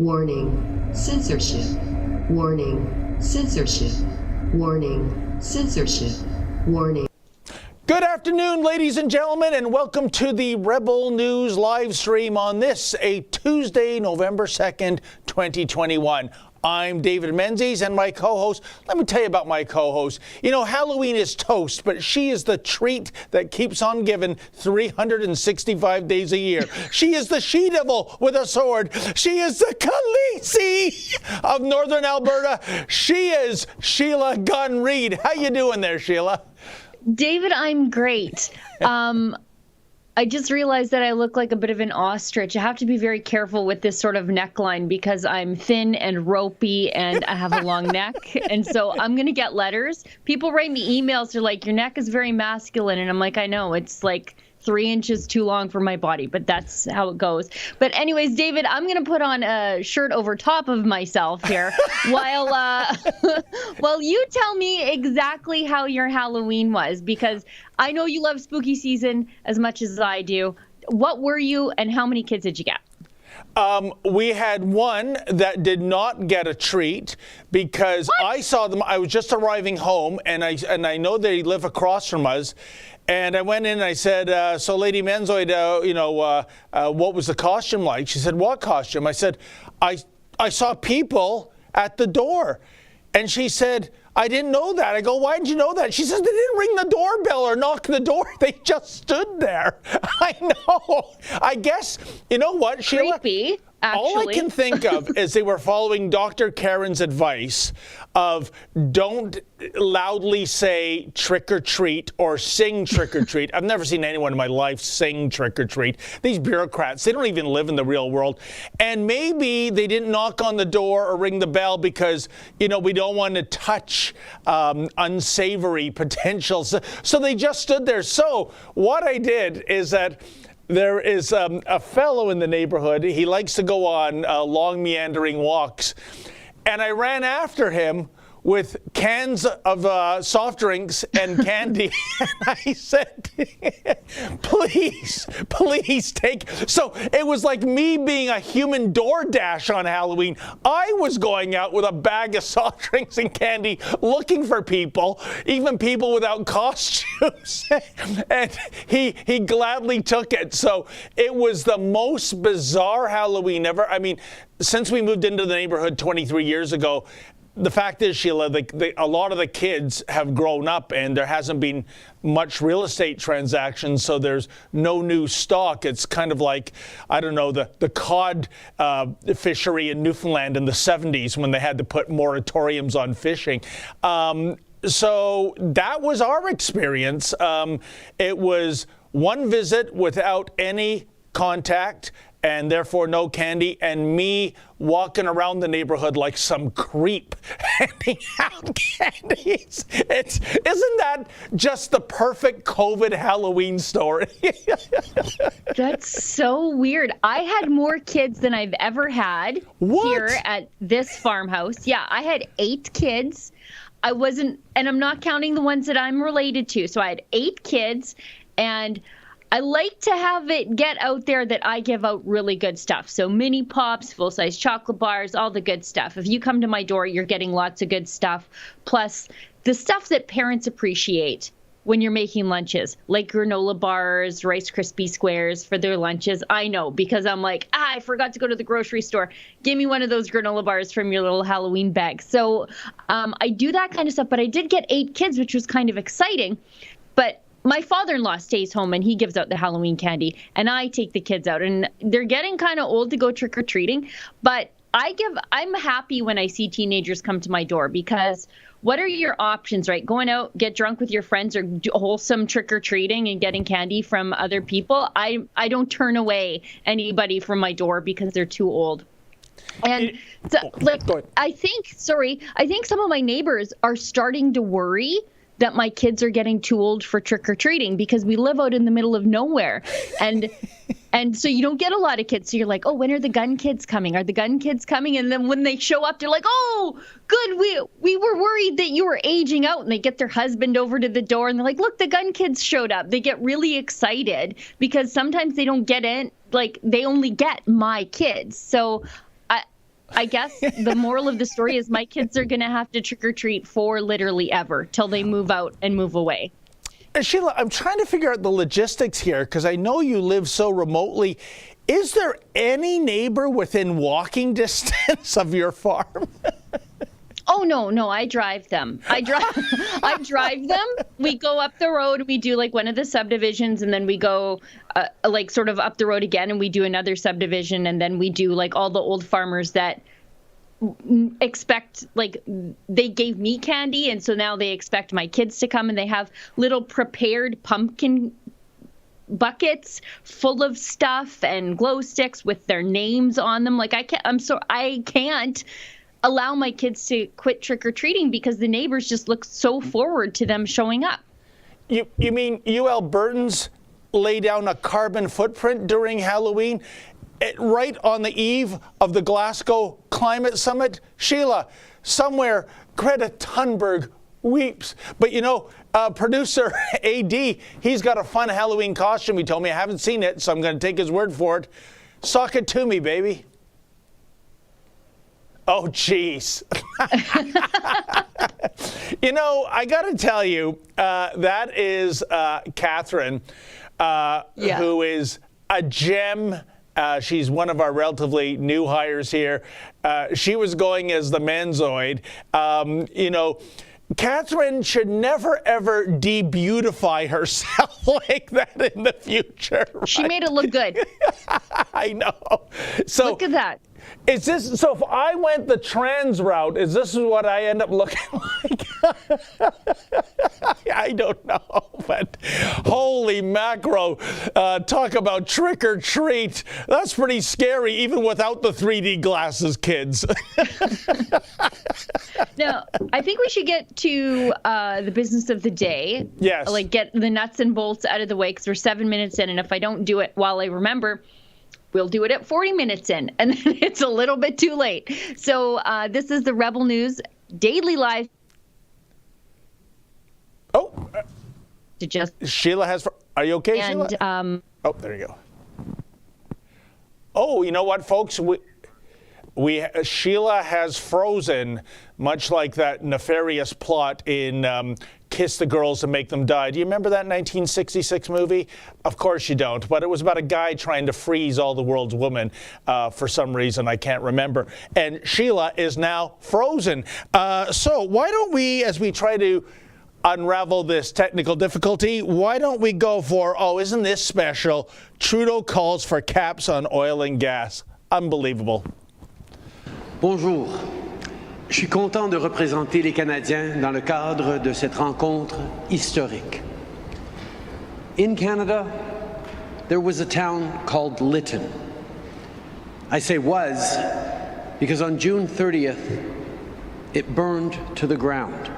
Warning, censorship. Warning, censorship. Warning, censorship. Warning. Good afternoon, ladies and gentlemen, and welcome to the Rebel News live stream on this, a Tuesday, November 2nd, 2021. I'm David Menzies, and my co-host, let me tell you about my co-host. You know, Halloween is toast, but she is the treat that keeps on giving 365 days a year. She is the she-devil with a sword. She is the Khaleesi of Northern Alberta. She is Sheila Gunn Reid. How you doing there, Sheila? David, I'm great. I just realized that I look like a bit of an ostrich. I have to be very careful with this sort of neckline because I'm thin and ropey and I have a long neck. And so I'm going to get letters. People write me emails. They're like, your neck is very masculine. And I'm like, I know, it's like 3 inches too long for my body, but that's how it goes. But anyways, David, I'm going to put on a shirt over top of myself here while you tell me exactly how your Halloween was, because I know you love spooky season as much as I do. What were you and how many kids did you get? We had one that did not get a treat because what? I saw them. I was just arriving home, and I know they live across from us. And I went in and I said, so Lady Menzoid, what was the costume like? She said, what costume? I said, I saw people at the door. And she said, I didn't know that. I go, why didn't you know that? She says, they didn't ring the doorbell or knock the door. They just stood there. I know. I guess, you know what, Sheila? Creepy. Actually. All I can think of is they were following Dr. Karen's advice of don't loudly say trick or treat or sing trick or treat. I've never seen anyone in my life sing trick or treat. These bureaucrats, they don't even live in the real world. And maybe they didn't knock on the door or ring the bell because, you know, we don't want to touch unsavory potentials. So they just stood there. So what I did is that there is a fellow in the neighborhood. He likes to go on long meandering walks. And I ran after him with cans of soft drinks and candy. And I said, please take. So it was like me being a human DoorDash on Halloween. I was going out with a bag of soft drinks and candy looking for people, even people without costumes. And he gladly took it. So it was the most bizarre Halloween ever. I mean, since we moved into the neighborhood 23 years ago, the fact is, Sheila, a lot of the kids have grown up and there hasn't been much real estate transactions, so there's no new stock. It's kind of like, I don't know, the cod fishery in Newfoundland in the 70s when they had to put moratoriums on fishing. So that was our experience. It was one visit without any contact, and therefore no candy, and me walking around the neighborhood like some creep handing out candies. Isn't that just the perfect COVID Halloween story? That's so weird. I had more kids than I've ever had here at this farmhouse. Yeah, I had 8 kids. I wasn't, and I'm not counting the ones that I'm related to. So I had 8 kids, and I like to have it get out there that I give out really good stuff. So mini pops, full-size chocolate bars, all the good stuff. If you come to my door, you're getting lots of good stuff. Plus the stuff that parents appreciate when you're making lunches, like granola bars, Rice Krispie squares for their lunches. I know, because I'm like, I forgot to go to the grocery store. Give me one of those granola bars from your little Halloween bag. So I do that kind of stuff. But I did get 8 kids, which was kind of exciting. But my father-in-law stays home and he gives out the Halloween candy, and I take the kids out, and they're getting kind of old to go trick-or-treating, but I'm happy when I see teenagers come to my door, because what are your options, right? Going out, get drunk with your friends, or do wholesome trick-or-treating and getting candy from other people? I don't turn away anybody from my door because they're too old. And I think some of my neighbors are starting to worry that my kids are getting too old for trick-or-treating, because we live out in the middle of nowhere. And so you don't get a lot of kids. So you're like, oh, when are the Gunn kids coming? Are the Gunn kids coming? And then when they show up, they're like, oh, good. We were worried that you were aging out. And they get their husband over to the door and they're like, look, the Gunn kids showed up. They get really excited because sometimes they don't get in. Like, they only get my kids. So I guess the moral of the story is my kids are going to have to trick or treat for literally ever till they move out and move away. And Sheila, I'm trying to figure out the logistics here because I know you live so remotely. Is there any neighbor within walking distance of your farm? Oh, no, I drive them. I drive them. We go up the road. We do like one of the subdivisions, and then we go like sort of up the road again, and we do another subdivision, and then we do like all the old farmers that expect, like, they gave me candy, and so now they expect my kids to come, and they have little prepared pumpkin buckets full of stuff and glow sticks with their names on them. Like, I can't allow my kids to quit trick-or-treating because the neighbors just look so forward to them showing up. You mean you Albertans lay down a carbon footprint during Halloween right on the eve of the Glasgow Climate Summit? Sheila, somewhere Greta Thunberg weeps. But you know, producer AD, he's got a fun Halloween costume. He told me I haven't seen it, so I'm going to take his word for it. Sock it to me, baby. Oh, jeez. You know, I got to tell you, that is Catherine, who is a gem. She's one of our relatively new hires here. She was going as the Menzoid. You know, Catherine should never, ever de-beautify herself like that in the future. Right? She made it look good. I know. So look at that. Is this, so if I went the trans route, is this what I end up looking like? I don't know, but holy macro, talk about trick or treat. That's pretty scary, even without the 3D glasses, kids. Now, I think we should get to the business of the day. Yes. Like, get the nuts and bolts out of the way because we're 7 minutes in, and if I don't do it while I remember, we'll do it at 40 minutes in, and then it's a little bit too late. So this is the Rebel News Daily Live. Oh, to just Sheila has. Are you okay, and, Sheila? Oh, there you go. Oh, you know what, folks? Sheila has frozen, much like that nefarious plot in Kiss the Girls and Make Them Die. Do you remember that 1966 movie? Of course you don't, but it was about a guy trying to freeze all the world's women for some reason I can't remember. And Sheila is now frozen. So why don't we, as we try to unravel this technical difficulty, why don't we go for, oh, isn't this special? Trudeau calls for caps on oil and gas. Unbelievable. Bonjour. Je suis content de représenter les Canadiens dans le cadre de cette rencontre historique. In Canada, there was a town called Lytton. I say was because on June 30th, it burned to the ground.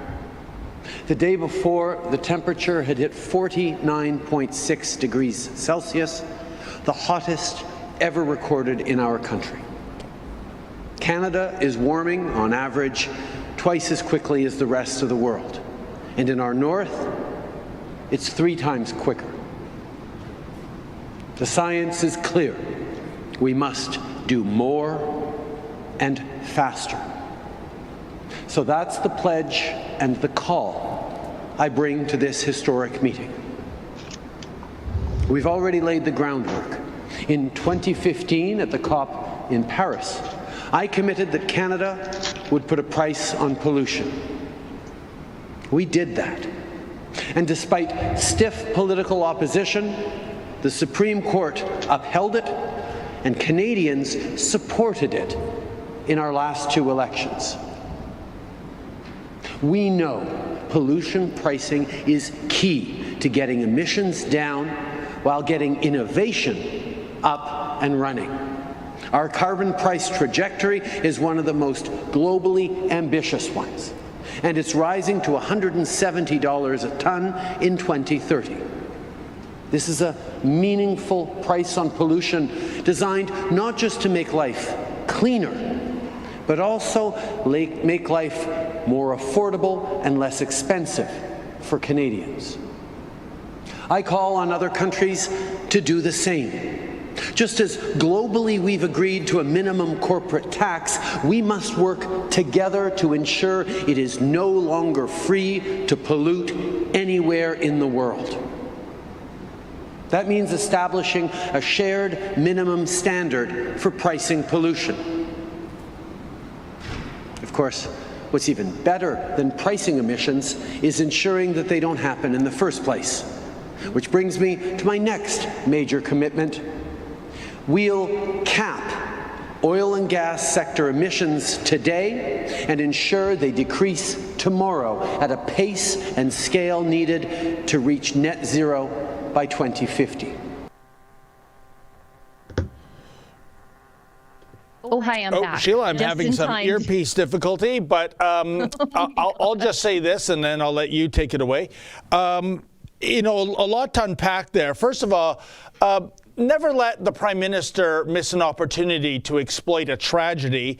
The day before, the temperature had hit 49.6 degrees Celsius, the hottest ever recorded in our country. Canada is warming, on average, twice as quickly as the rest of the world. And in our north, it's 3 times quicker. The science is clear. We must do more and faster. So that's the pledge and the call I bring to this historic meeting. We've already laid the groundwork. In 2015, at the COP in Paris, I committed that Canada would put a price on pollution. We did that. And despite stiff political opposition, the Supreme Court upheld it, and Canadians supported it in our last 2 elections. We know pollution pricing is key to getting emissions down while getting innovation up and running. Our carbon price trajectory is one of the most globally ambitious ones, and it's rising to $170 a ton in 2030. This is a meaningful price on pollution designed not just to make life cleaner, but also make life more affordable and less expensive for Canadians. I call on other countries to do the same, Just as globally we've agreed to a minimum corporate tax, we must work together to ensure it is no longer free to pollute anywhere in the world. That means establishing a shared minimum standard for pricing pollution. Of course, what's even better than pricing emissions is ensuring that they don't happen in the first place. Which brings me to my next major commitment. We'll cap oil and gas sector emissions today and ensure they decrease tomorrow at a pace and scale needed to reach net zero by 2050. Oh, hi, I'm back. Sheila, I'm Just having in some time. earpiece difficulty, but I'll just say this and then I'll let you take it away. You know, a lot to unpack there. First of all, never let the Prime Minister miss an opportunity to exploit a tragedy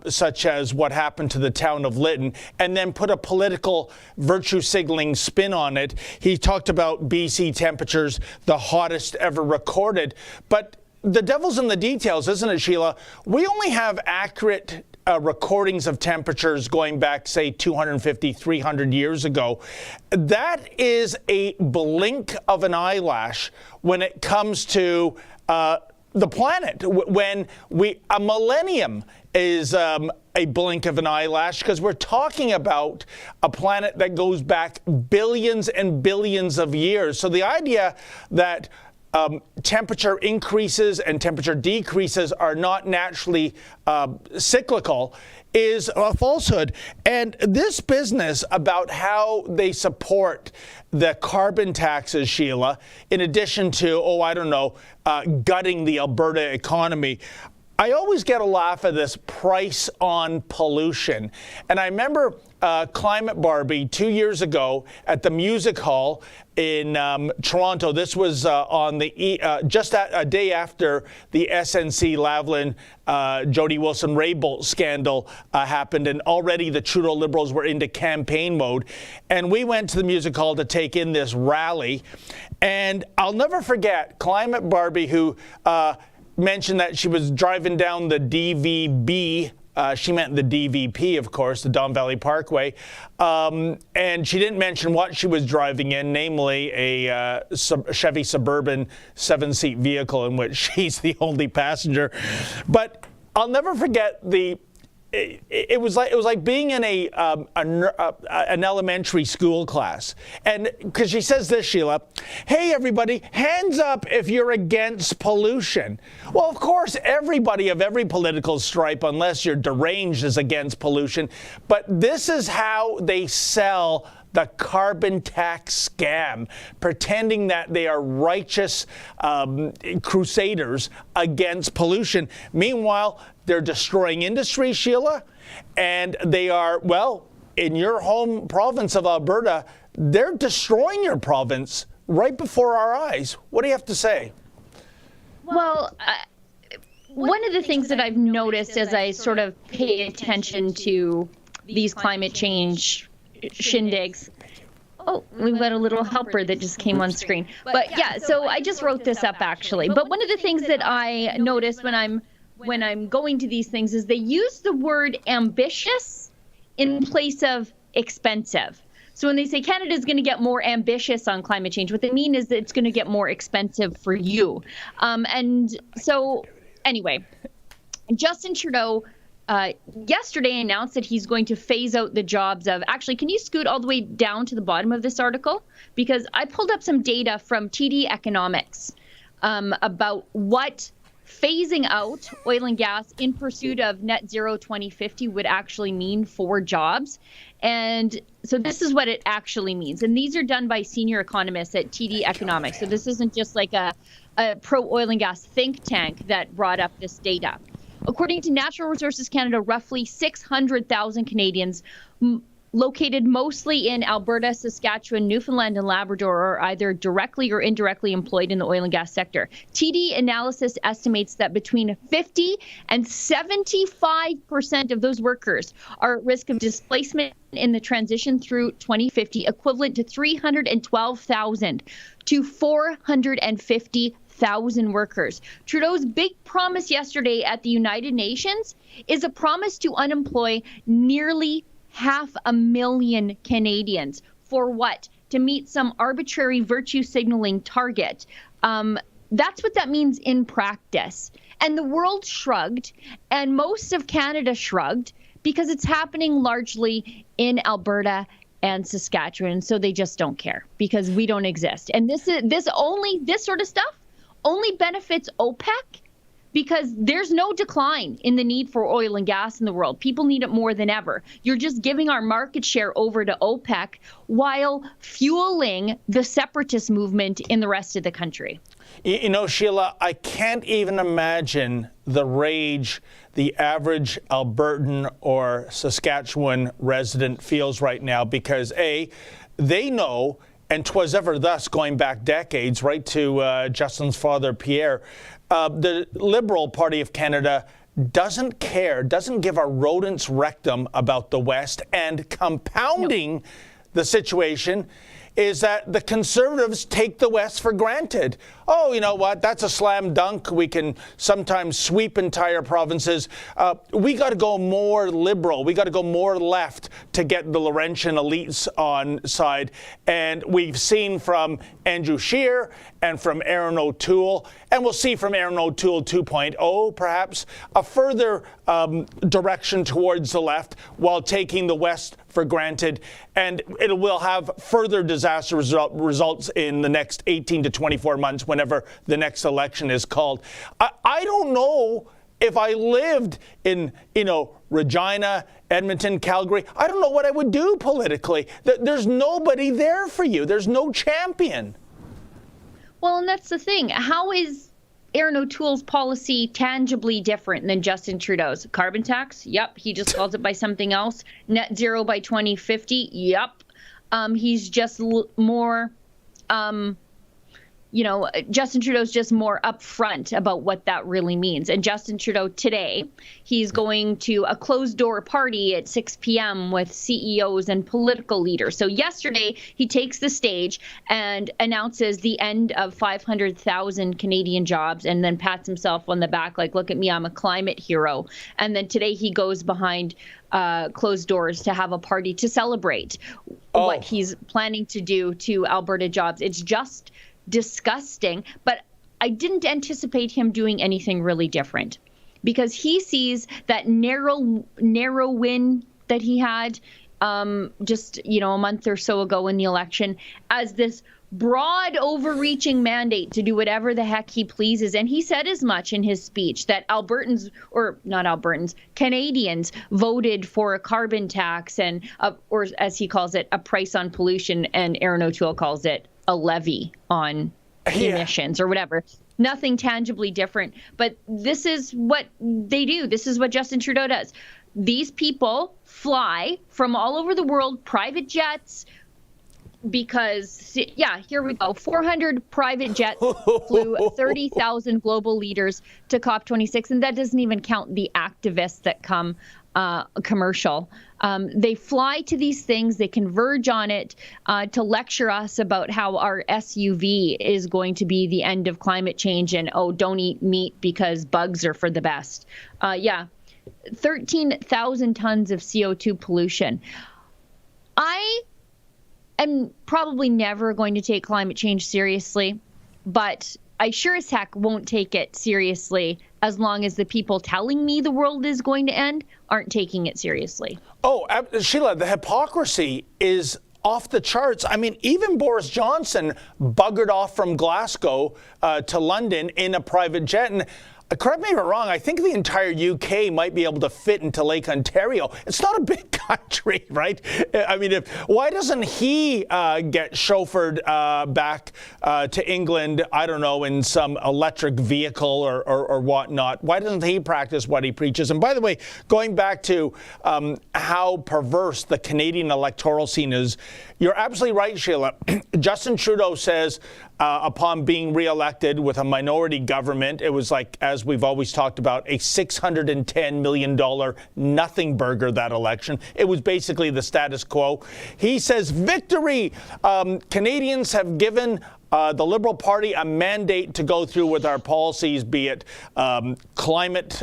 such as what happened to the town of Lytton and then put a political virtue signaling spin on it. He talked about BC temperatures, the hottest ever recorded. But the devil's in the details, isn't it, Sheila? We only have accurate recordings of temperatures going back, say, 250, 300 years ago. That is a blink of an eyelash when it comes to the planet. When a millennium is a blink of an eyelash, because we're talking about a planet that goes back billions and billions of years. So the idea that temperature increases and temperature decreases are not naturally cyclical is a falsehood. And this business about how they support the carbon taxes, Sheila, in addition to, gutting the Alberta economy, I always get a laugh at this price on pollution. And I remember Climate Barbie 2 years ago at the Music Hall in Toronto. This was on the just a day after the SNC Lavalin Jody Wilson-Raybould scandal happened, and already the Trudeau Liberals were into campaign mode. And we went to the Music Hall to take in this rally. And I'll never forget Climate Barbie, who mentioned that she was driving down the DVB. She meant the DVP, of course, the Don Valley Parkway. And she didn't mention what she was driving in, namely a Chevy Suburban 7-seat vehicle in which she's the only passenger. But I'll never forget it was like being in an elementary school class. And because she says this, Sheila, hey, everybody, hands up if you're against pollution. Well, of course, everybody of every political stripe, unless you're deranged, is against pollution. But this is how they sell the carbon tax scam, pretending that they are righteous crusaders against pollution. Meanwhile, they're destroying industry, Sheila, and they are, well, in your home province of Alberta, they're destroying your province right before our eyes. What do you have to say? Well, one of the things that I've noticed as I sort of pay attention to these climate change shindigs. Oh, we've got a little helper that just came on screen. But yeah, so I just wrote this up actually. But one of the things that I notice when I'm going to these things is they use the word ambitious in place of expensive. So when they say Canada's going to get more ambitious on climate change, what they mean is that it's going to get more expensive for you. And so anyway, Justin Trudeau yesterday announced that he's going to phase out the jobs of, actually, can you scoot all the way down to the bottom of this article? Because I pulled up some data from TD Economics about what phasing out oil and gas in pursuit of net zero 2050 would actually mean for jobs. And so this is what it actually means. And these are done by senior economists at TD Economics. So this isn't just like a pro oil and gas think tank that brought up this data. According to Natural Resources Canada, roughly 600,000 Canadians located mostly in Alberta, Saskatchewan, Newfoundland, and Labrador are either directly or indirectly employed in the oil and gas sector. TD analysis estimates that between 50 and 75% of those workers are at risk of displacement in the transition through 2050, equivalent to 312,000 to 450,000 400,000 workers. Trudeau's big promise yesterday at the United Nations is a promise to unemploy nearly 500,000 Canadians. For what? To meet some arbitrary virtue signaling target. That's what that means in practice. And the world shrugged, and most of Canada shrugged, because it's happening largely in Alberta and Saskatchewan, so they just don't care because we don't exist. And this sort of stuff only benefits OPEC because there's no decline in the need for oil and gas in the world. People need it more than ever. You're just giving our market share over to OPEC while fueling the separatist movement in the rest of the country. You know, Sheila, I can't even imagine the rage the average Albertan or Saskatchewan resident feels right now because, A, they know, and 'twas ever thus going back decades, right to Justin's father, Pierre, the Liberal Party of Canada doesn't care, doesn't give a rodent's rectum about the West, and compounding the situation is that the Conservatives take the West for granted. Oh, you know what? That's a slam dunk. We can sometimes sweep entire provinces. We got to go more liberal. We got to go more left to get the Laurentian elites on side. And we've seen from Andrew Scheer and from Aaron O'Toole, and we'll see from Aaron O'Toole 2.0, perhaps, a further direction towards the left while taking the West for granted. And it will have further disaster results in the next 18 to 24 months whenever the next election is called. I don't know if I lived in, Regina, Edmonton, Calgary. I don't know what I would do politically. There's nobody there for you. There's no champion. Well, and that's the thing. How is Aaron O'Toole's policy tangibly different than Justin Trudeau's? Carbon tax? Yep. He just calls it by something else. Net zero by 2050? Yep. He's just more, Justin Trudeau's just more upfront about what that really means. And Justin Trudeau today, he's going to a closed door party at 6 p.m. with CEOs and political leaders. So yesterday, he takes the stage and announces the end of 500,000 Canadian jobs and then pats himself on the back like, look at me, I'm a climate hero. And then today he goes behind closed doors to have a party to celebrate what he's planning to do to Alberta jobs. It's just disgusting, but I didn't anticipate him doing anything really different because he sees that narrow win that he had just a month or so ago in the election as this broad overreaching mandate to do whatever the heck he pleases. And he said as much in his speech that Canadians voted for a carbon tax and or as he calls it, a price on pollution, and Aaron O'Toole calls it a levy on emissions or whatever. Nothing tangibly different. But this is what they do. This is what Justin Trudeau does. These people fly from all over the world, private jets, because, here we go. 400 private jets flew 30,000 global leaders to COP26. And that doesn't even count the activists that come commercial. They fly to these things, they converge on it to lecture us about how our SUV is going to be the end of climate change and, don't eat meat because bugs are for the best. 13,000 tons of CO2 pollution. I am probably never going to take climate change seriously, but I sure as heck won't take it seriously as long as the people telling me the world is going to end aren't taking it seriously. Oh, Sheila, the hypocrisy is off the charts. I mean, even Boris Johnson buggered off from Glasgow to London in a private jet. And correct me if I'm wrong, I think the entire UK might be able to fit into Lake Ontario. It's not a big country, right? I mean, why doesn't he get chauffeured back to England, I don't know, in some electric vehicle or whatnot? Why doesn't he practice what he preaches? And by the way, going back to how perverse the Canadian electoral scene is, you're absolutely right, Sheila. Justin Trudeau says upon being reelected with a minority government, it was like, as we've always talked about, a $610 million nothing burger, that election. It was basically the status quo. He says, victory! Canadians have given the Liberal Party a mandate to go through with our policies, be it climate,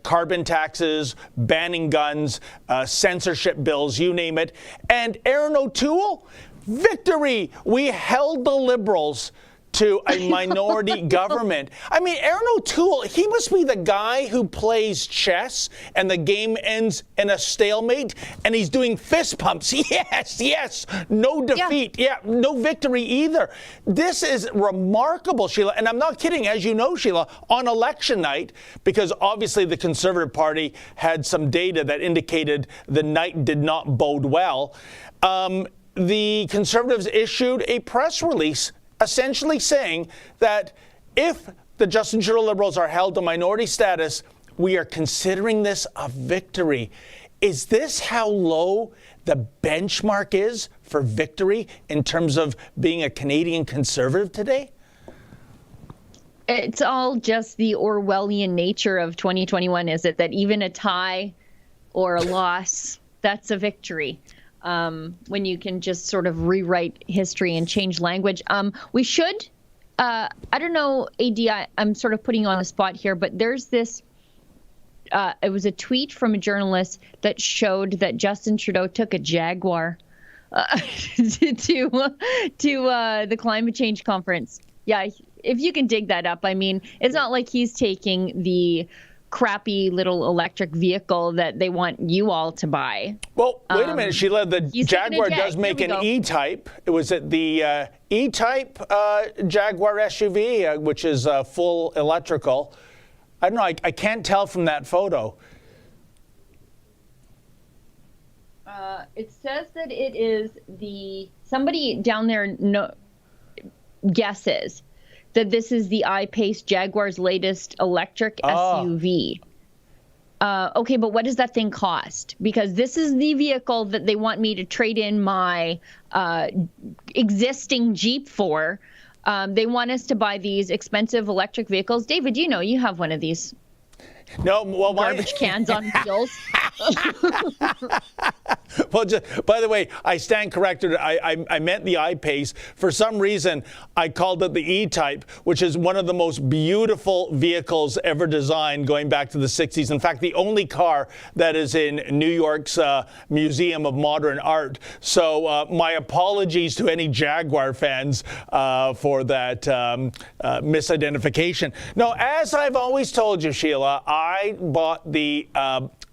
carbon taxes, banning guns, censorship bills, you name it. And Aaron O'Toole, victory. We held the Liberals to a minority government. I mean, Aaron O'Toole, he must be the guy who plays chess and the game ends in a stalemate and he's doing fist pumps. Yes, yes. No defeat. Yeah, no victory either. This is remarkable, Sheila. And I'm not kidding, as you know, Sheila, on election night, because obviously the Conservative Party had some data that indicated the night did not bode well. The Conservatives issued a press release essentially saying that if the Justin Trudeau Liberals are held to minority status, we are considering this a victory. Is this how low the benchmark is for victory in terms of being a Canadian Conservative today? It's all just the Orwellian nature of 2021, is it? That even a tie or a loss, that's a victory. When you can just sort of rewrite history and change language. We should, I don't know, AD, I'm sort of putting you on the spot here, but there's this, it was a tweet from a journalist that showed that Justin Trudeau took a Jaguar to the climate change conference. Yeah, if you can dig that up. I mean, it's not like he's taking the crappy little electric vehicle that they want you all to buy. Well, wait a minute, Sheila. The Jaguar does make an E-Type. It was at the E-Type Jaguar SUV, which is full electrical. I don't know. I can't tell from that photo. It says that it is somebody down there guesses that this is the I-Pace Jaguar's latest electric SUV. Okay, but what does that thing cost? Because this is the vehicle that they want me to trade in my existing Jeep for. They want us to buy these expensive electric vehicles. David, you know, you have one of these. No, well, garbage cans on wheels. Well, by the way, I stand corrected. I meant the I-Pace. For some reason, I called it the E-Type, which is one of the most beautiful vehicles ever designed going back to the 60s. In fact, the only car that is in New York's Museum of Modern Art. So my apologies to any Jaguar fans for that misidentification. No, as I've always told you, Sheila, I bought the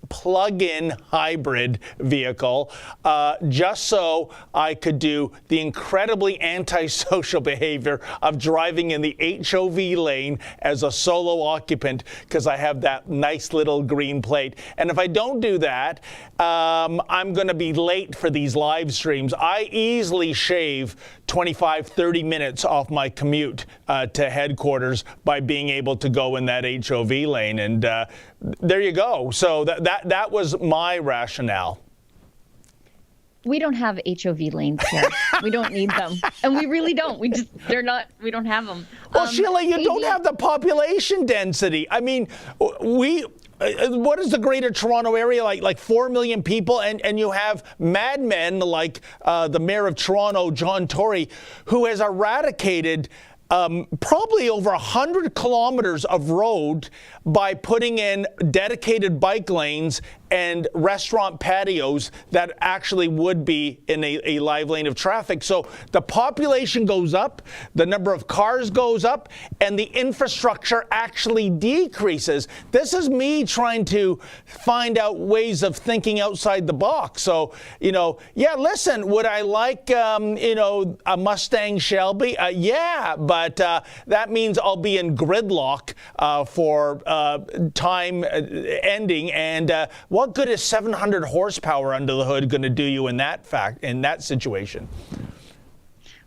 plug-in hybrid vehicle just so I could do the incredibly antisocial behavior of driving in the HOV lane as a solo occupant because I have that nice little green plate. And if I don't do that, I'm going to be late for these live streams. I easily shave 25, 30 minutes off my commute to headquarters by being able to go in that HOV lane. And there you go. So that was my rationale. We don't have HOV lanes here. We don't need them. And we really don't. We don't have them. Well, Sheila, you don't have the population density. I mean, what is the Greater Toronto area like 4 million people, and you have madmen like the Mayor of Toronto, John Tory, who has eradicated probably over 100 kilometers of road by putting in dedicated bike lanes and restaurant patios that actually would be in a live lane of traffic. So the population goes up, the number of cars goes up, and the infrastructure actually decreases. This is me trying to find out ways of thinking outside the box. So, yeah, listen, would I like, a Mustang Shelby? Yeah, but that means I'll be in gridlock for time ending. And what good is 700 horsepower under the hood going to do you in that situation?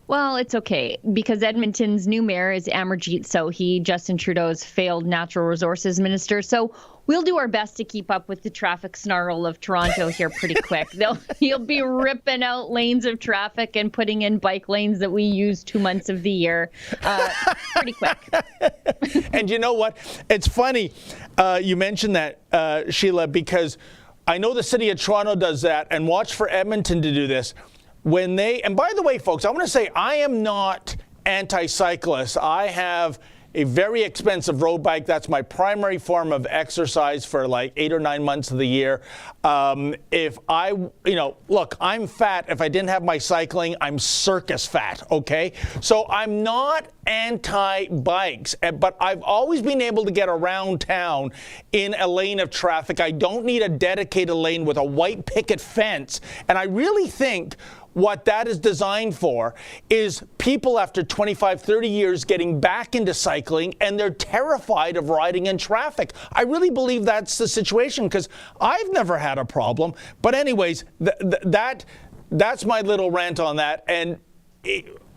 Well, it's okay, because Edmonton's new mayor is Amarjeet Sohi, Justin Trudeau's failed natural resources minister. So we'll do our best to keep up with the traffic snarl of Toronto here pretty quick. He'll be ripping out lanes of traffic and putting in bike lanes that we use 2 months of the year pretty quick. And you know what? It's funny you mentioned that, Sheila, because I know the city of Toronto does that, and watch for Edmonton to do this. And by the way, folks, I want to say I am not anti-cyclist. I have a very expensive road bike. That's my primary form of exercise for like 8 or 9 months of the year. If I, look, I'm fat. If I didn't have my cycling, I'm circus fat, okay? So I'm not anti-bikes, but I've always been able to get around town in a lane of traffic. I don't need a dedicated lane with a white picket fence. And I really think what that is designed for is people after 25, 30 years getting back into cycling, and they're terrified of riding in traffic. I really believe that's the situation, because I've never had a problem. But anyways, that's my little rant on that. And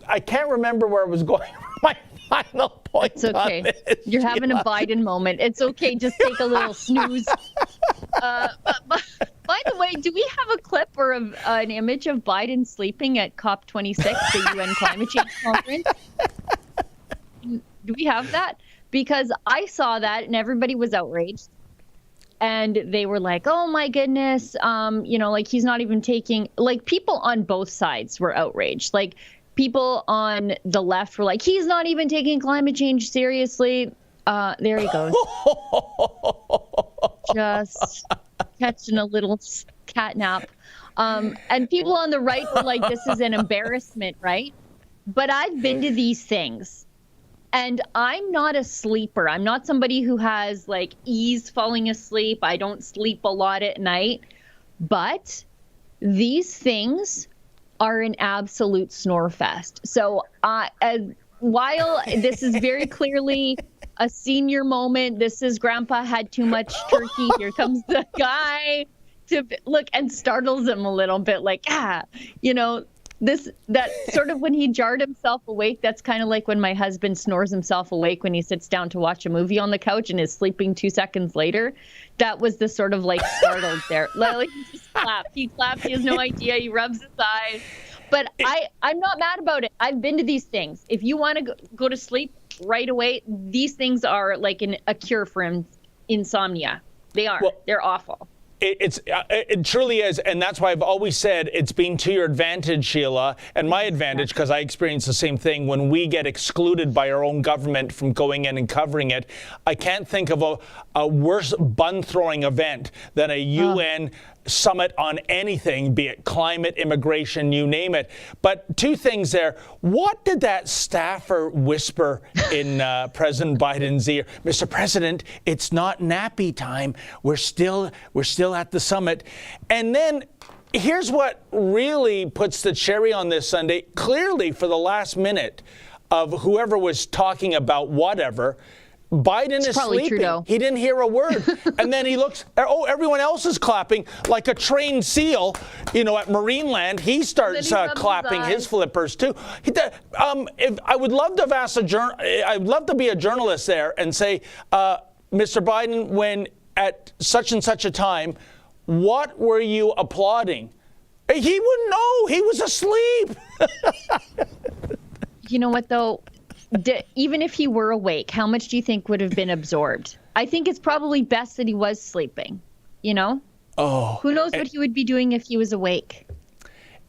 I can't remember where I was going. My final point. It's okay. On this, You're having a Biden moment. It's okay. Just take a little snooze. By the way, do we have a clip or an image of Biden sleeping at COP26, the UN climate change conference? Do we have that? Because I saw that and everybody was outraged. And they were like, oh, my goodness, like he's not even taking, like people on both sides were outraged. Like people on the left were like, he's not even taking climate change seriously. There he goes. Just catching a little cat nap. And people on the right were like, this is an embarrassment, right? But I've been to these things. And I'm not a sleeper. I'm not somebody who has like ease falling asleep. I don't sleep a lot at night. But these things are an absolute snore fest. So while this is very clearly a senior moment, this is Grandpa had too much turkey. Here comes the guy to look and startles him a little bit like, that sort of when he jarred himself awake. That's kind of like when my husband snores himself awake when he sits down to watch a movie on the couch and is sleeping 2 seconds later. That was the sort of like startled there. Like he just clapped. He clapped. He has no idea. He rubs his eyes. But I'm not mad about it. I've been to these things. If you want to go to sleep right away, these things are like a cure for insomnia. They are. Well, they're awful. It truly is, and that's why I've always said it's been to your advantage, Sheila, and my advantage, because I experience the same thing when we get excluded by our own government from going in and covering it. I can't think of a worse bun-throwing event than a UN summit on anything, be it climate, immigration, you name it. But two things there. What did that staffer whisper in President Biden's ear? Mr. President, it's not nappy time. We're still at the summit. And then here's what really puts the cherry on this sundae. Clearly, for the last minute of whoever was talking about whatever, Biden is sleeping. Trudeau. He didn't hear a word. And then he looks, everyone else is clapping like a trained seal, at Marineland. He starts clapping his flippers too. I would love to have asked I'd love to be a journalist there and say, Mr. Biden, when at such and such a time, what were you applauding? He wouldn't know. He was asleep. You know what, though? Even if he were awake, how much do you think would have been absorbed? I think it's probably best that he was sleeping, Oh. Who knows what he would be doing if he was awake?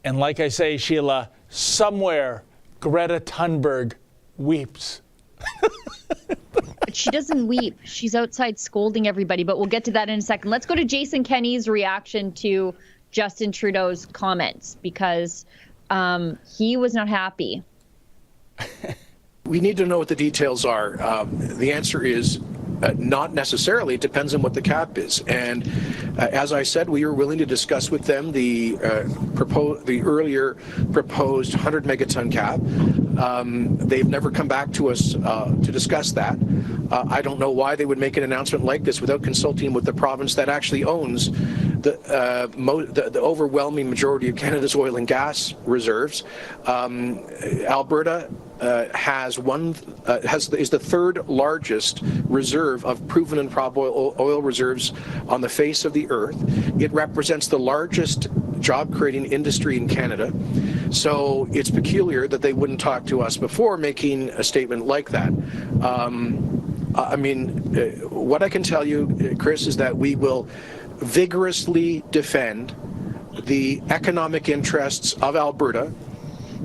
And like I say, Sheila, somewhere Greta Thunberg weeps. But she doesn't weep. She's outside scolding everybody, but we'll get to that in a second. Let's go to Jason Kenney's reaction to Justin Trudeau's comments, because he was not happy. We need to know what the details are. The answer is not necessarily. It depends on what the cap is. And as I said, we are willing to discuss with them the earlier proposed 100 megaton cap. They've never come back to us to discuss that. I don't know why they would make an announcement like this without consulting with the province that actually owns the overwhelming majority of Canada's oil and gas reserves. Alberta is the third largest reserve of proven and probable oil reserves on the face of the earth. It represents the largest job-creating industry in Canada. So it's peculiar that they wouldn't talk to us before making a statement like that. What I can tell you, Chris, is that we will vigorously defend the economic interests of Alberta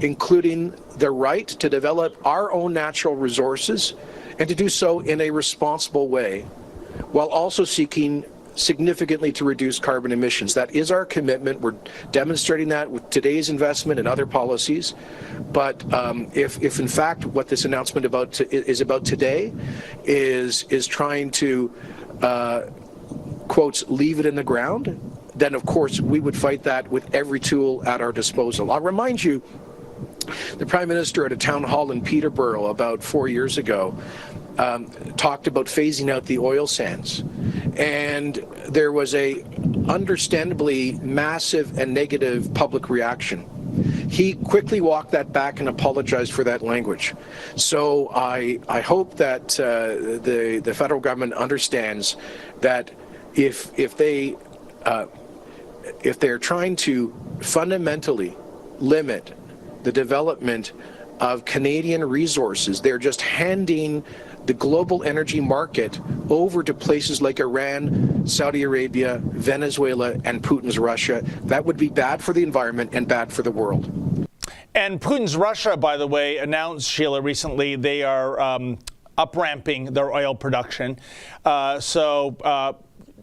including the right to develop our own natural resources and to do so in a responsible way, while also seeking significantly to reduce carbon emissions. That is our commitment. We're demonstrating that with today's investment and other policies. But if in fact what this announcement is about today is trying to, quotes, leave it in the ground, then of course we would fight that with every tool at our disposal. I'll remind you, the Prime Minister at a town hall in Peterborough about 4 years ago talked about phasing out the oil sands. And there was a understandably massive and negative public reaction. He quickly walked that back and apologized for that language. So I hope that the federal government understands that if they're trying to fundamentally limit the development of Canadian resources, they're just handing the global energy market over to places like Iran, Saudi Arabia, Venezuela, and Putin's Russia. That would be bad for the environment and bad for the world. And Putin's Russia, by the way, announced, Sheila, recently they are up-ramping their oil production.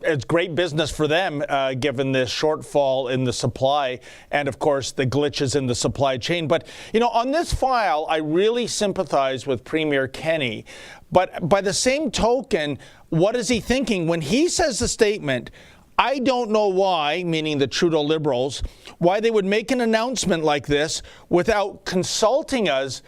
It's great business for them, given the shortfall in the supply and, of course, the glitches in the supply chain. But, you know, on this file, I really sympathize with Premier Kenney. But by the same token, what is he thinking? When he says the statement, I don't know why, meaning the Trudeau Liberals, why they would make an announcement like this without consulting us.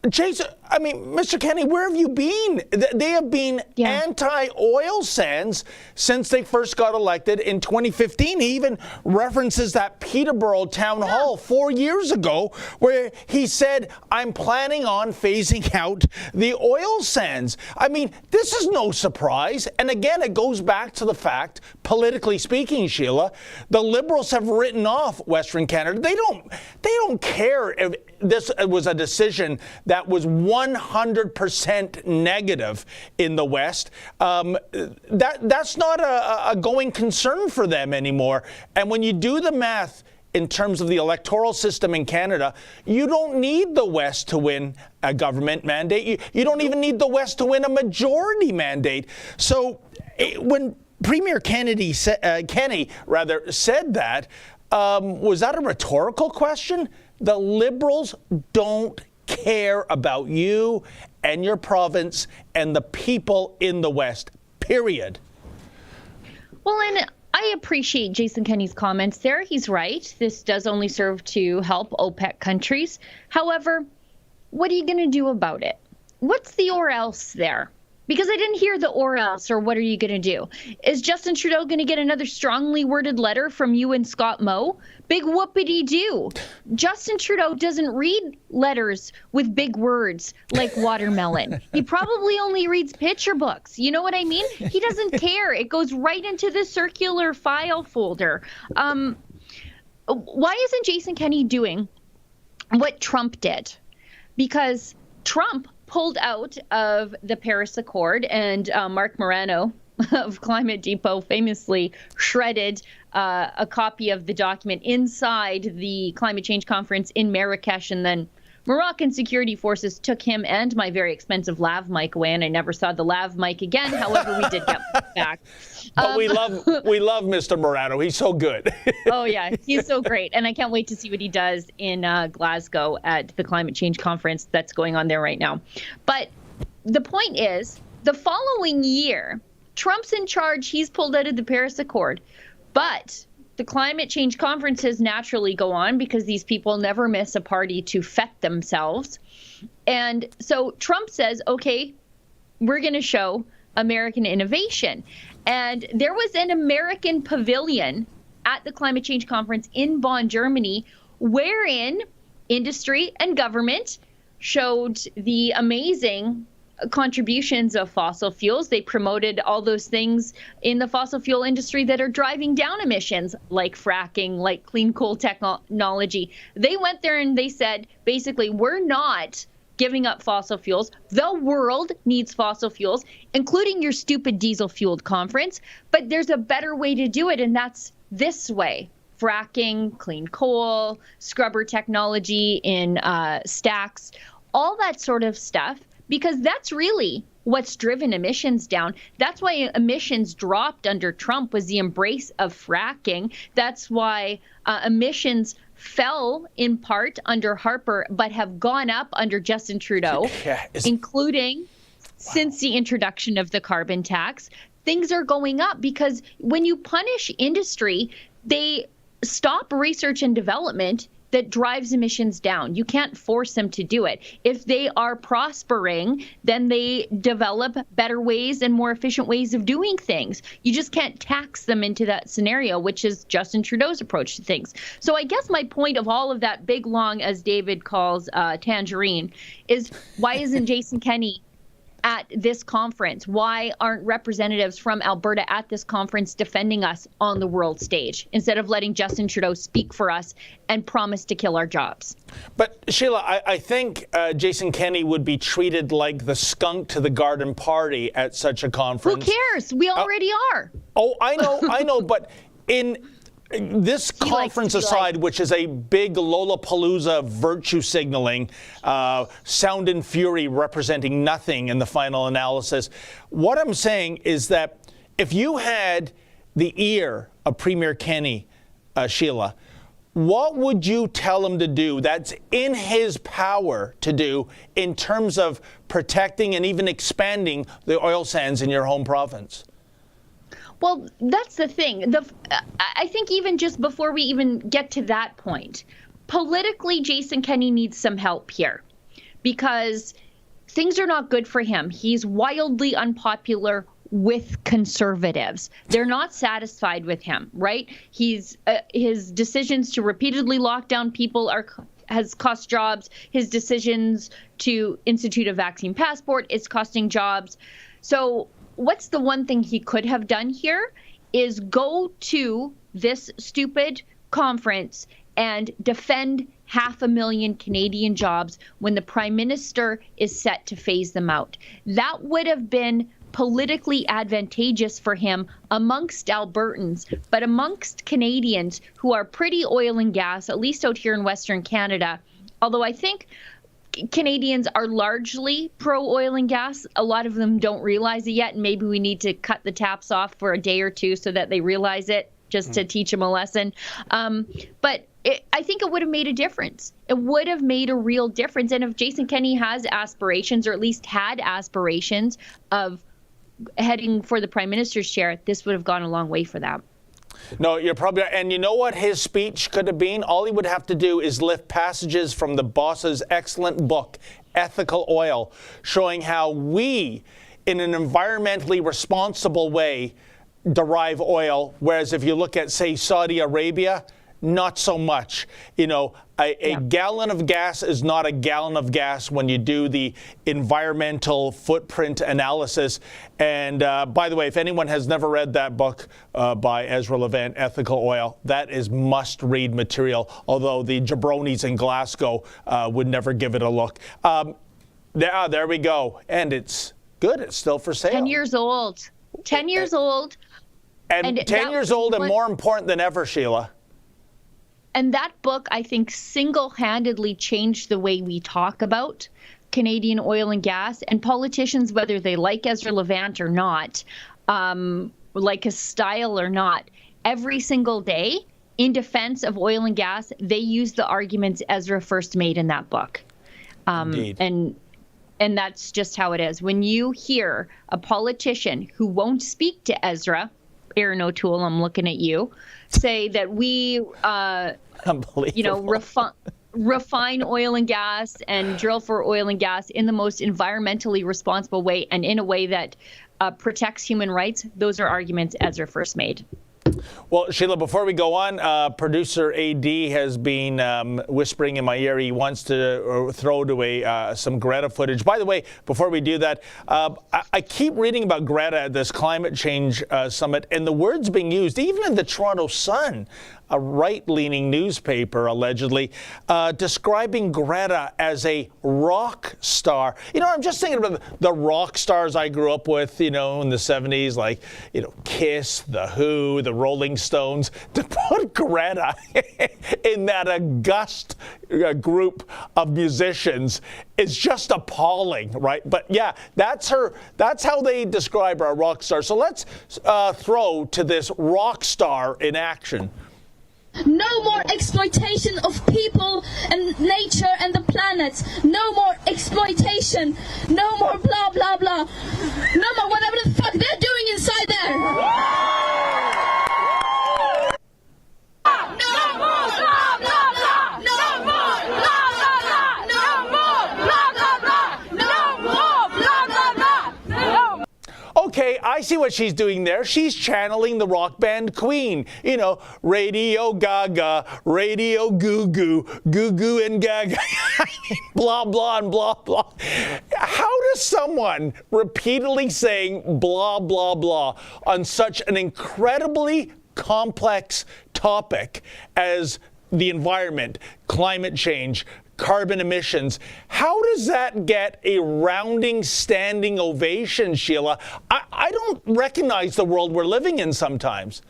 Jason, I mean, Mr. Kenney, where have you been? They have been anti-oil sands since they first got elected in 2015. He even references that Peterborough town hall 4 years ago where he said, I'm planning on phasing out the oil sands. I mean, this is no surprise. And again, it goes back to the fact, politically speaking, Sheila, the Liberals have written off Western Canada. They don't care if this was a decision that was 100% negative in the West. That's not a going concern for them anymore. And when you do the math in terms of the electoral system in Canada, you don't need the West to win a government mandate. You don't even need the West to win a majority mandate. So when Premier Kenney said that, was that a rhetorical question? The Liberals don't care about you and your province and the people in the West, period. Well, and I appreciate Jason Kenney's comments there. He's right. This does only serve to help OPEC countries. However, what are you going to do about it? What's the or else there? Because I didn't hear the or else, or what are you going to do? Is Justin Trudeau going to get another strongly worded letter from you and Scott Moe? Big whoopity-doo. Justin Trudeau doesn't read letters with big words like watermelon. He probably only reads picture books. You know what I mean? He doesn't care. It goes right into the circular file folder. Why isn't Jason Kenney doing what Trump did? Because Trump pulled out of the Paris Accord, and Mark Morano of Climate Depot famously shredded a copy of the document inside the climate change conference in Marrakesh, and then Moroccan security forces took him and my very expensive lav mic away, and I never saw the lav mic again. However, we did get back. But we love Mr. Morano. He's so good. Oh, yeah, he's so great. And I can't wait to see what he does in Glasgow at the climate change conference that's going on there right now. But the point is, the following year, Trump's in charge. He's pulled out of the Paris Accord. But the climate change conferences naturally go on because these people never miss a party to fet themselves. And so Trump says, okay, we're going to show American innovation. And there was an American pavilion at the climate change conference in Bonn, Germany, wherein industry and government showed the amazing contributions of fossil fuels. They promoted all those things in the fossil fuel industry that are driving down emissions, like fracking, like clean coal technology. They went there and they said, basically, we're not giving up fossil fuels. The world needs fossil fuels, including your stupid diesel-fueled conference. But there's a better way to do it, and that's this way. fracking, clean coal, scrubber technology in stacks, all that sort of stuff, because that's really what's driven emissions down. That's why emissions dropped under Trump, was the embrace of fracking. That's why emissions fell in part under Harper, but have gone up under Justin Trudeau, including since the introduction of the carbon tax. Things are going up because when you punish industry, they stop research and development that drives emissions down. You can't force them to do it. If they are prospering, then they develop better ways and more efficient ways of doing things. You just can't tax them into that scenario, which is Justin Trudeau's approach to things. So I guess my point of all of that big, long, as David calls tangerine, is why isn't Jason Kenney at this conference? Why aren't representatives from Alberta at this conference defending us on the world stage instead of letting Justin Trudeau speak for us and promise to kill our jobs? But Sheila, I think Jason Kenney would be treated like the skunk to the garden party at such a conference. Who cares? We already are. Oh, I know, but in this conference aside, which is a big Lollapalooza virtue signaling, sound and fury representing nothing in the final analysis, what I'm saying is that if you had the ear of Premier Kenney, Sheila, what would you tell him to do that's in his power to do in terms of protecting and even expanding the oil sands in your home province? Well, that's the thing. I think even just before we even get to that point, politically, Jason Kenney needs some help here because things are not good for him. He's wildly unpopular with conservatives. They're not satisfied with him, right? His decisions to repeatedly lock down people has cost jobs. His decisions to institute a vaccine passport is costing jobs. So what's the one thing he could have done here is go to this stupid conference and defend 500,000 Canadian jobs when the Prime Minister is set to phase them out. That would have been politically advantageous for him amongst Albertans, but amongst Canadians who are pretty oil and gas, at least out here in Western Canada, although I think Canadians are largely pro-oil and gas. A lot of them don't realize it yet, and maybe we need to cut the taps off for a day or two so that they realize it, just to teach them a lesson. But I think it would have made a difference. It would have made a real difference. And if Jason Kenney has aspirations, or at least had aspirations of heading for the Prime Minister's chair, this would have gone a long way for that. No, you're probably right. And you know what his speech could have been? All he would have to do is lift passages from the boss's excellent book, Ethical Oil, showing how we, in an environmentally responsible way, derive oil. Whereas if you look at, say, Saudi Arabia, not so much. You know, a gallon of gas is not a gallon of gas when you do the environmental footprint analysis. And by the way, if anyone has never read that book by Ezra Levant, Ethical Oil, that is must-read material, although the jabronis in Glasgow would never give it a look. There we go. And it's good. It's still for sale. 10 years old. 10 years old. And 10 years old and more important than ever, Sheila. And that book, I think, single-handedly changed the way we talk about Canadian oil and gas, and politicians, whether they like Ezra Levant or not, like his style or not, every single day in defense of oil and gas, they use the arguments Ezra first made in that book. Indeed. And that's just how it is. When you hear a politician who won't speak to Ezra, Aaron O'Toole, I'm looking at you, say that we, refine oil and gas and drill for oil and gas in the most environmentally responsible way and in a way that protects human rights, those are arguments Ezra first made. Well, Sheila, before we go on, producer AD has been whispering in my ear he wants to throw to some Greta footage. By the way, before we do that, I keep reading about Greta at this climate change summit, and the words being used, even in the Toronto Sun, a right-leaning newspaper, allegedly, describing Greta as a rock star. You know, I'm just thinking about the rock stars I grew up with, you know, in the 70s, like, you know, Kiss, The Who, the Rolling Stones. To put Greta in that august group of musicians is just appalling, right? But yeah, that's her. That's how they describe her, a rock star. So let's throw to this rock star in action. No more exploitation of people and nature and the planet. No more exploitation. No more blah, blah, blah. No more whatever the fuck they're doing inside there. No more blah, blah, blah. No more blah, blah, blah. No more blah, blah, blah. No more blah, blah, blah. No. Okay, I see what she's doing there. She's channeling the rock band Queen. You know, Radio Gaga, Radio Goo Goo, Goo Goo and Gaga, blah, blah, and blah, blah. How does someone repeatedly saying blah, blah, blah on such an incredibly complex topic as the environment, climate change, carbon emissions, how does that get a rounding standing ovation, Sheila? I don't recognize the world we're living in sometimes.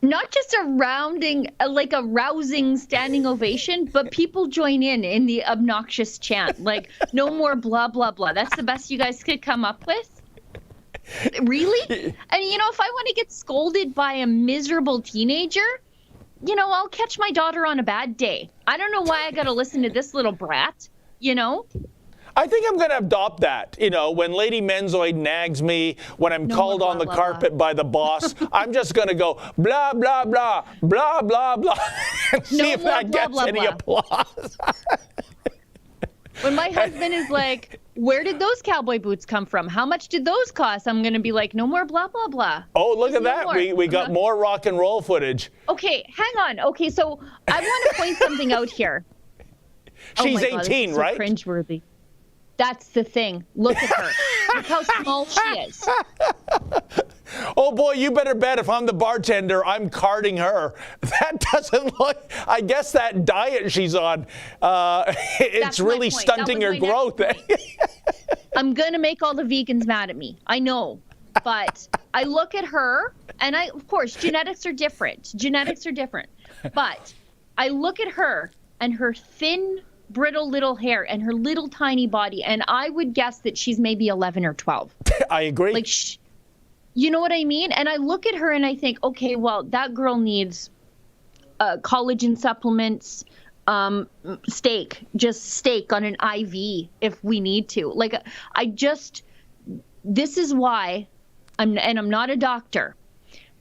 Not just a rounding, like a rousing standing ovation, but people join in the obnoxious chant, like no more blah, blah, blah. That's the best you guys could come up with? Really? And you know, if I want to get scolded by a miserable teenager, you know, I'll catch my daughter on a bad day. I don't know why I got to listen to this little brat, you know? I think I'm going to adopt that. You know, when Lady Menzoid nags me, when I'm called on the carpet by the boss, I'm just going to go blah, blah, blah, blah, blah, blah, and see if that gets any applause. When my husband is like, where did those cowboy boots come from? How much did those cost? I'm going to be like, no more blah, blah, blah. Oh, look at that. We got more rock and roll footage. Okay, hang on. Okay, so I want to point something out here. She's oh my 18, God, so right? Cringeworthy. That's the thing. Look at her. Look how small she is. Oh boy, you better bet if I'm the bartender, I'm carding her. That doesn't look, I guess that diet she's on, it's really stunting her growth. I'm going to make all the vegans mad at me. I know. But I look at her, and of course, genetics are different. But I look at her and her thin, brittle little hair and her little tiny body, and I would guess that she's maybe 11 or 12. I agree. Like, you know what I mean? And I look at her and I think, okay, well, that girl needs collagen supplements, steak on an IV if we need to. Like, this is why I'm not a doctor,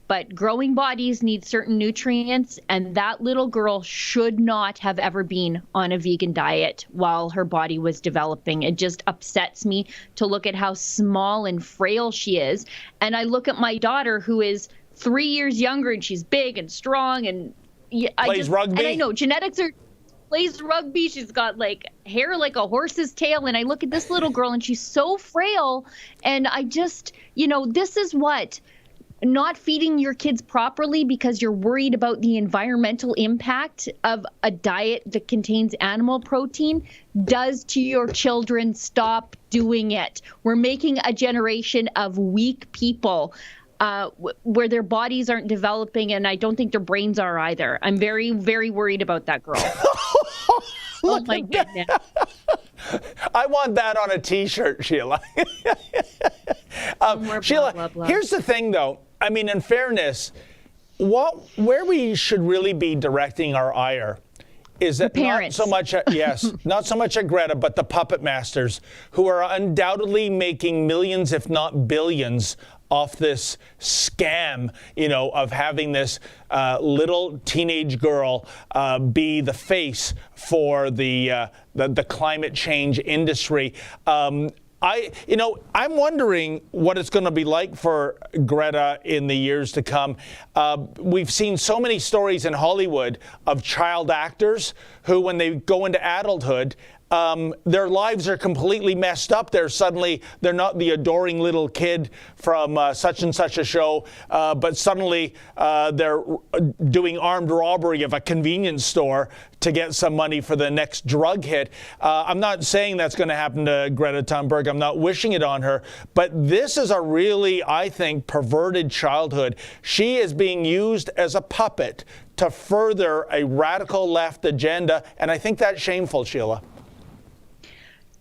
but growing bodies need certain nutrients, and that little girl should not have ever been on a vegan diet while her body was developing. It just upsets me to look at how small and frail she is. And I look at my daughter, who is 3 years younger, and she's big and strong, and plays rugby. And I know genetics are plays rugby. She's got like hair like a horse's tail. And I look at this little girl, and she's so frail. And I just, you know, this is what not feeding your kids properly because you're worried about the environmental impact of a diet that contains animal protein does to your children. Stop doing it. We're making a generation of weak people where their bodies aren't developing, and I don't think their brains are either. I'm very, very worried about that girl. Oh my goodness. I want that on a T-shirt, Sheila. Sheila, blah, blah. Here's the thing, though. I mean, in fairness, where we should really be directing our ire is that not so much at, not so much at Greta, but the puppet masters who are undoubtedly making millions, if not billions, off this scam, you know, of having this little teenage girl be the face for the climate change industry. I'm wondering what it's going to be like for Greta in the years to come. We've seen so many stories in Hollywood of child actors who, when they go into adulthood, their lives are completely messed up. They're not the adoring little kid from such and such a show, but suddenly they're doing armed robbery of a convenience store to get some money for the next drug hit. I'm not saying that's going to happen to Greta Thunberg. I'm not wishing it on her. But this is a really, I think, perverted childhood. She is being used as a puppet to further a radical left agenda, and I think that's shameful, Sheila.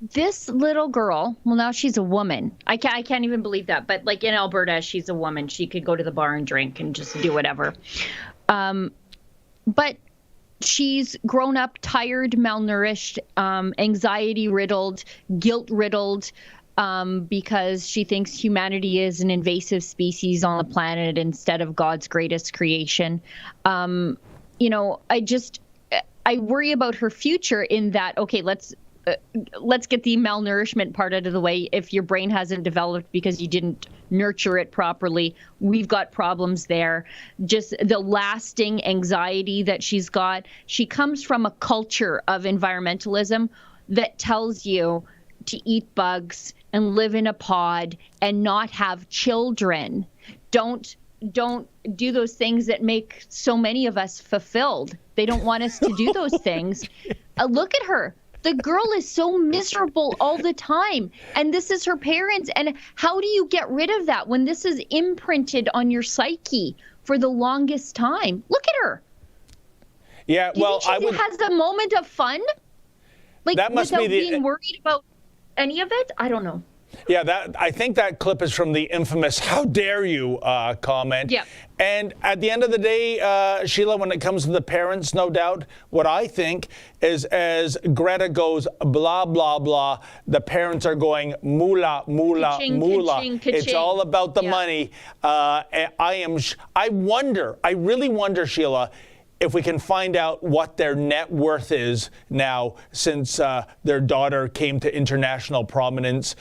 This little girl, well, now she's a woman. I can't even believe that. But like in Alberta, she's a woman. She could go to the bar and drink and just do whatever. But she's grown up tired, malnourished, anxiety-riddled, guilt-riddled, because she thinks humanity is an invasive species on the planet instead of God's greatest creation. I worry about her future in that, okay, let's get the malnourishment part out of the way. If your brain hasn't developed because you didn't nurture it properly, we've got problems there. Just the lasting anxiety that she's got. She comes from a culture of environmentalism that tells you to eat bugs and live in a pod and not have children. Don't do those things that make so many of us fulfilled. They don't want us to do those things. Look at her. The girl is so miserable all the time, and this is her parents. And how do you get rid of that when this is imprinted on your psyche for the longest time? Look at her. Yeah, well, I would. Has a moment of fun, like that must without be being worried about any of it. I don't know. Yeah, I think that clip is from the infamous "How dare you" comment. Yeah. And at the end of the day, Sheila, when it comes to the parents, no doubt, what I think is as Greta goes blah, blah, blah, the parents are going moolah, moolah, Ka-ching, moolah. ka-ching, ka-ching. It's all about the money. I really wonder, Sheila, if we can find out what their net worth is now since their daughter came to international prominence,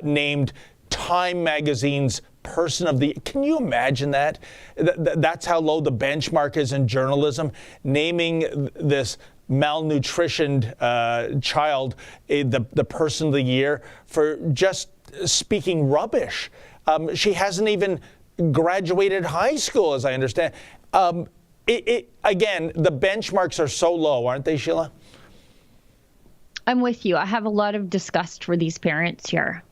named Time Magazine's Person of the... Can you imagine that? That's how low the benchmark is in journalism, naming this malnutritioned child the Person of the Year for just speaking rubbish. She hasn't even graduated high school, as I understand. Again, the benchmarks are so low, aren't they, Sheila? I'm with you. I have a lot of disgust for these parents here.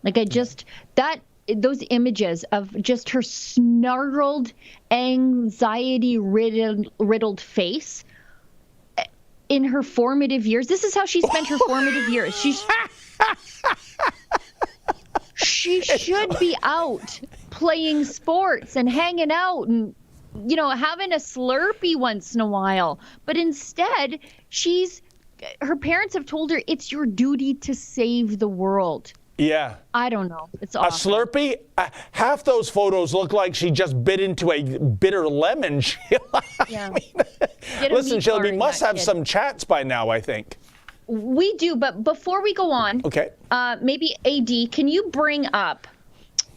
Those images of just her snarled, anxiety-riddled face in her formative years. This is how she spent her formative years. She should be out playing sports and hanging out and having a Slurpee once in a while. But instead, her parents have told her it's your duty to save the world. Yeah. I don't know. It's awful. A Slurpee? Half those photos look like she just bit into a bitter lemon, Sheila. Yeah. Listen, Sheila, we must have some chats by now, I think. We do, but before we go on, okay. Maybe AD, can you bring up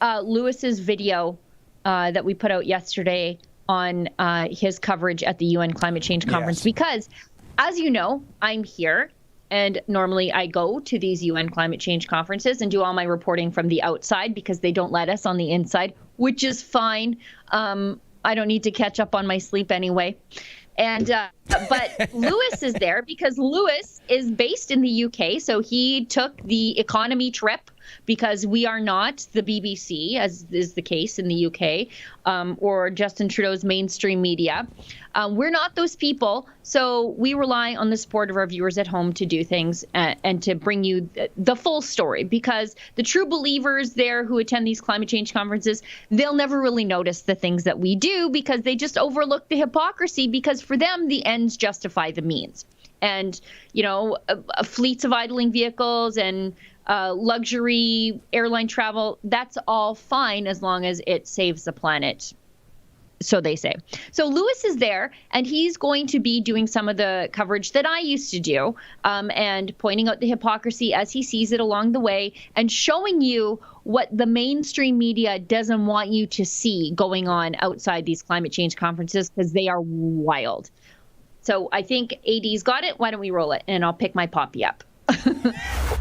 Lewis's video that we put out yesterday on his coverage at the UN Climate Change Conference? Yes. Because, as you know, I'm here, and normally I go to these UN Climate Change conferences and do all my reporting from the outside because they don't let us on the inside, which is fine. I don't need to catch up on my sleep anyway. And but Lewis is there because Lewis is based in the UK, so he took the economy trip because we are not the BBC, as is the case in the UK, or Justin Trudeau's mainstream media. We're not those people, so we rely on the support of our viewers at home to do things and to bring you the full story, because the true believers there who attend these climate change conferences, they'll never really notice the things that we do because they just overlook the hypocrisy, because for them, the ends justify the means. And, fleets of idling vehicles and luxury airline travel, that's all fine as long as it saves the planet. So they say. So Lewis is there, and he's going to be doing some of the coverage that I used to do, and pointing out the hypocrisy as he sees it along the way, and showing you what the mainstream media doesn't want you to see going on outside these climate change conferences, because they are wild. So I think AD's got it. Why don't we roll it? And I'll pick my poppy up.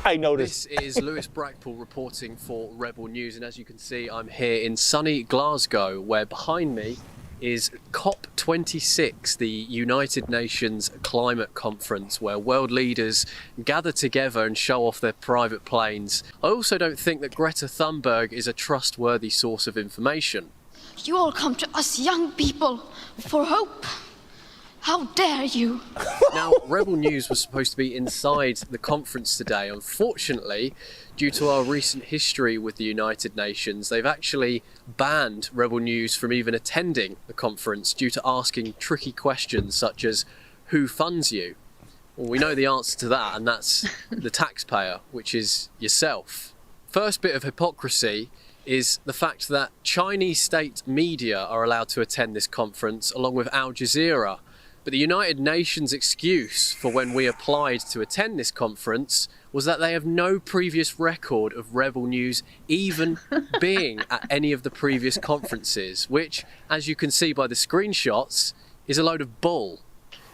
I noticed. This is Lewis Brackpool reporting for Rebel News, and as you can see, I'm here in sunny Glasgow, where behind me is COP26, the United Nations Climate Conference, where world leaders gather together and show off their private planes. I also don't think that Greta Thunberg is a trustworthy source of information. You all come to us young people for hope. How dare you? Now, Rebel News was supposed to be inside the conference today. Unfortunately, due to our recent history with the United Nations, they've actually banned Rebel News from even attending the conference due to asking tricky questions such as, who funds you? Well, we know the answer to that, and that's the taxpayer, which is yourself. First bit of hypocrisy is the fact that Chinese state media are allowed to attend this conference along with Al Jazeera. But the United Nations excuse for when we applied to attend this conference was that they have no previous record of Rebel News even being at any of the previous conferences, which, as you can see by the screenshots, is a load of bull.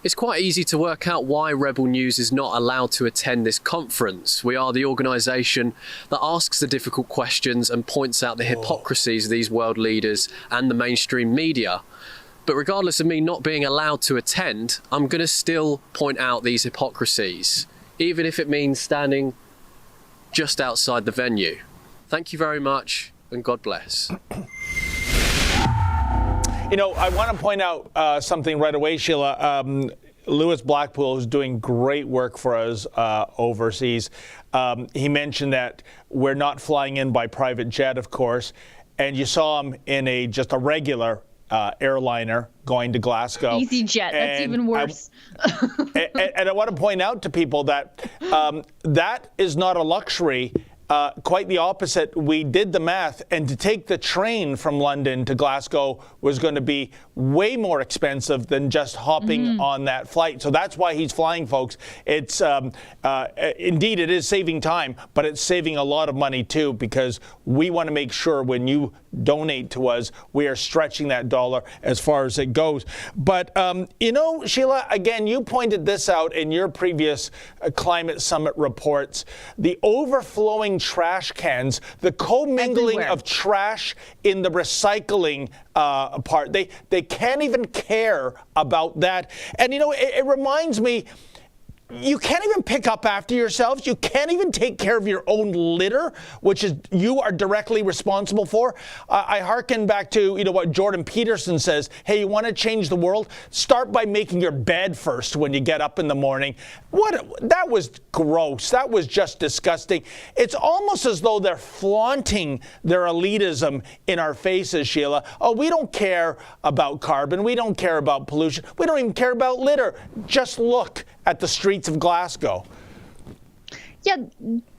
It's quite easy to work out why Rebel News is not allowed to attend this conference. We are the organisation that asks the difficult questions and points out the hypocrisies of these world leaders and the mainstream media. But regardless of me not being allowed to attend, I'm going to still point out these hypocrisies, even if it means standing just outside the venue. Thank you very much, and God bless. You know, I want to point out something right away, Sheila. Lewis Blackpool is doing great work for us overseas. He mentioned that we're not flying in by private jet, of course, and you saw him in just a regular airliner going to Glasgow. EasyJet, that's even worse. And I want to point out to people that that is not a luxury. Quite the opposite. We did the math, and to take the train from London to Glasgow was going to be way more expensive than just hopping on that flight. So that's why he's flying, folks. It's indeed, it is saving time, but it's saving a lot of money too, because we want to make sure when you donate to us, we are stretching that dollar as far as it goes. But, you know, Sheila, again, you pointed this out in your previous climate summit reports, the overflowing trash cans, the commingling of trash in the recycling part. They can't even care about that. And, you know, it reminds me, you can't even pick up after yourselves. You can't even take care of your own litter, which is you are directly responsible for. I hearken back to, you know, what Jordan Peterson says. Hey, you want to change the world? Start by making your bed first when you get up in the morning. That was gross. That was just disgusting. It's almost as though they're flaunting their elitism in our faces, Sheila. Oh, we don't care about carbon. We don't care about pollution. We don't even care about litter. Just look at the streets of Glasgow. Yeah,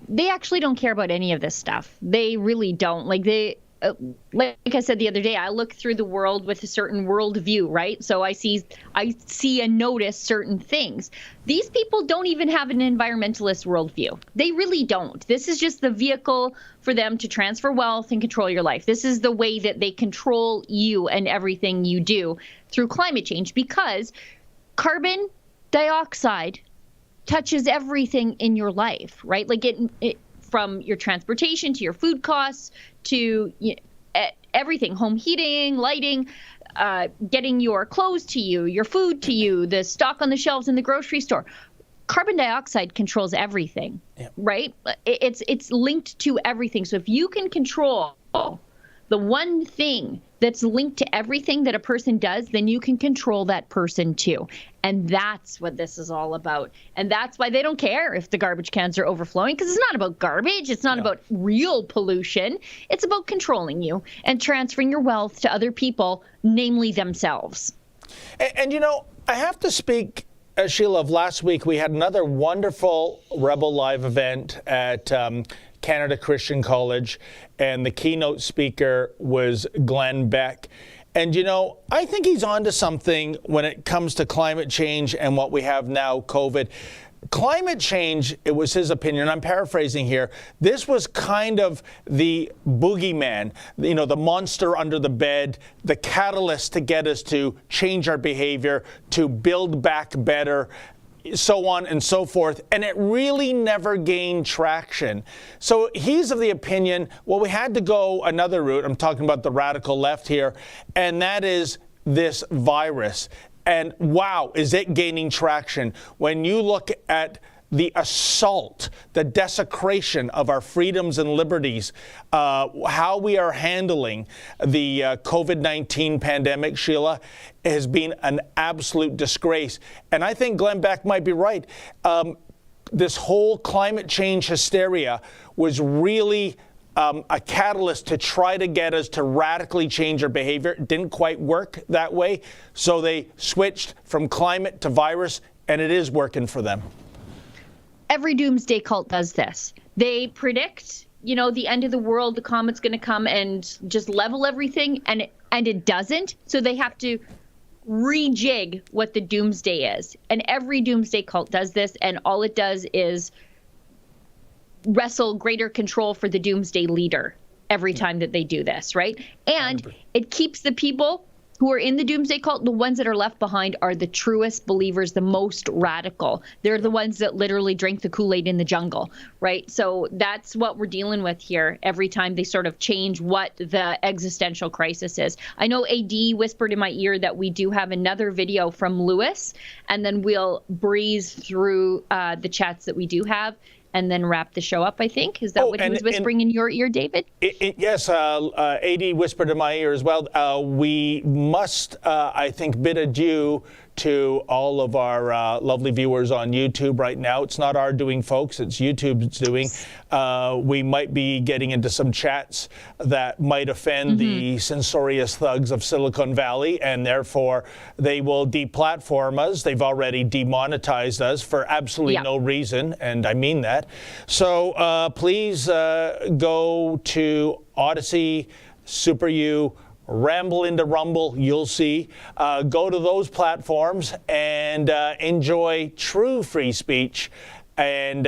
they actually don't care about any of this stuff. They really don't. Like like I said the other day, I look through the world with a certain worldview, right? So I see and notice certain things. These people don't even have an environmentalist worldview. They really don't. This is just the vehicle for them to transfer wealth and control your life. This is the way that they control you and everything you do through climate change, because carbon dioxide touches everything in your life, right? Like it from your transportation to your food costs to everything, home heating, lighting, getting your clothes to you, your food to you, the stock on the shelves in the grocery store. Carbon dioxide controls everything, right? It's linked to everything. So if you can control the one thing that's linked to everything that a person does, then you can control that person too. And that's what this is all about. And that's why they don't care if the garbage cans are overflowing, because it's not about garbage. It's not about real pollution. It's about controlling you and transferring your wealth to other people, namely themselves. And you know, I have to speak, Sheila, of last week. We had another wonderful Rebel Live event at Canada Christian College, and the keynote speaker was Glenn Beck. And, you know, I think he's onto something when it comes to climate change and what we have now, COVID. Climate change, it was his opinion, I'm paraphrasing here, this was kind of the boogeyman, you know, the monster under the bed, the catalyst to get us to change our behavior, to build back better. so on and so forth, and it really never gained traction. So he's of the opinion, well, we had to go another route. I'm talking about the radical left here, and that is this virus. And wow, is it gaining traction when you look at the assault, the desecration of our freedoms and liberties, how we are handling the COVID-19 pandemic, Sheila, has been an absolute disgrace. And I think Glenn Beck might be right. This whole climate change hysteria was really a catalyst to try to get us to radically change our behavior. It didn't quite work that way. So they switched from climate to virus, and it is working for them. Every doomsday cult does this. They predict, the end of the world, the comet's going to come and just level everything, and it doesn't. So they have to rejig what the doomsday is. And every doomsday cult does this, and all it does is wrestle greater control for the doomsday leader every time that they do this, right? And it keeps the people who are in the doomsday cult, the ones that are left behind are the truest believers, the most radical. They're the ones that literally drink the Kool-Aid in the jungle, right? So that's what we're dealing with here every time they sort of change what the existential crisis is. I know AD whispered in my ear that we do have another video from Lewis, and then we'll breeze through the chats that we do have and then wrap the show up, I think. Is that what he was whispering in your ear, David? Yes, AD whispered in my ear as well. We must, I think, bid adieu to all of our lovely viewers on YouTube right now. It's not our doing, folks. It's YouTube's doing. We might be getting into some chats that might offend the censorious thugs of Silicon Valley, and therefore they will deplatform us. They've already demonetized us for absolutely no reason, and I mean that. So please go to Odyssey, Super U, Ramble into Rumble, you'll see. Go to those platforms and enjoy true free speech. And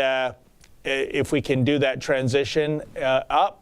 if we can do that transition up,